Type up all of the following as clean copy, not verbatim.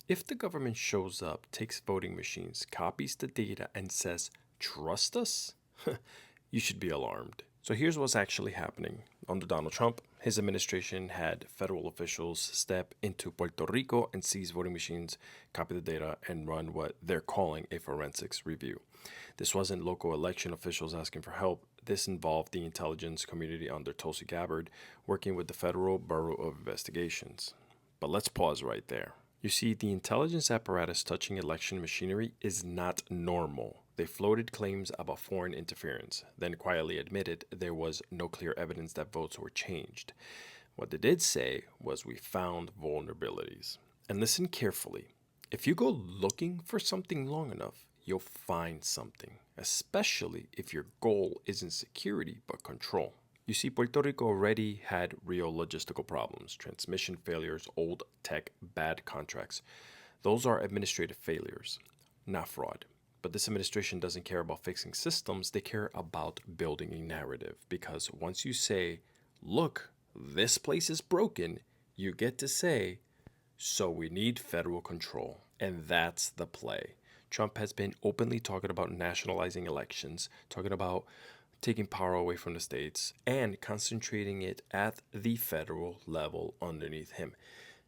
If the government shows up, takes voting machines, copies the data, and says, trust us, you should be alarmed. So here's what's actually happening. Under Donald Trump, his administration had federal officials step into Puerto Rico and seize voting machines, copy the data, and run what they're calling a forensics review. This wasn't local election officials asking for help. This involved the intelligence community under Tulsi Gabbard working with the Federal Bureau of Investigations. But let's pause right there. You see, the intelligence apparatus touching election machinery is not normal. They floated claims about foreign interference, then quietly admitted there was no clear evidence that votes were changed. What they did say was, we found vulnerabilities. And listen carefully. If you go looking for something long enough, you'll find something, especially if your goal isn't security but control. You see, Puerto Rico already had real logistical problems, transmission failures, old tech, bad contracts. Those are administrative failures, not fraud. But this administration doesn't care about fixing systems, they care about building a narrative. Because once you say, look, this place is broken, you get to say, so we need federal control. And that's the play. Trump has been openly talking about nationalizing elections, talking about taking power away from the states and concentrating it at the federal level underneath him.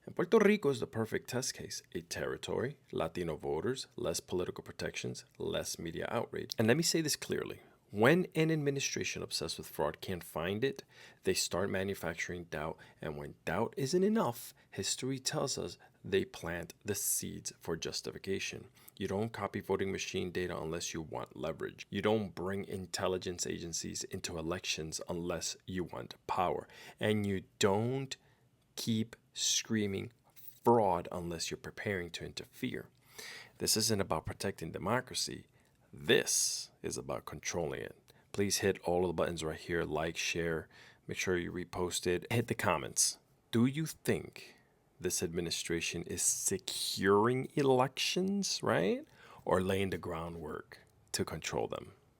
And Puerto Rico is the perfect test case. A territory, Latino voters, less political protections, less media outrage. And let me say this clearly. When an administration obsessed with fraud can't find it, they start manufacturing doubt. And when doubt isn't enough, history tells us they plant the seeds for justification. You don't copy voting machine data unless you want leverage. You don't bring intelligence agencies into elections unless you want power. And you don't keep screaming fraud unless you're preparing to interfere. This isn't about protecting democracy. This is about controlling it. Please hit all of the buttons right here, like, share, make sure you repost it, hit the comments. Do you think this administration is securing elections, right? Or laying the groundwork to control them?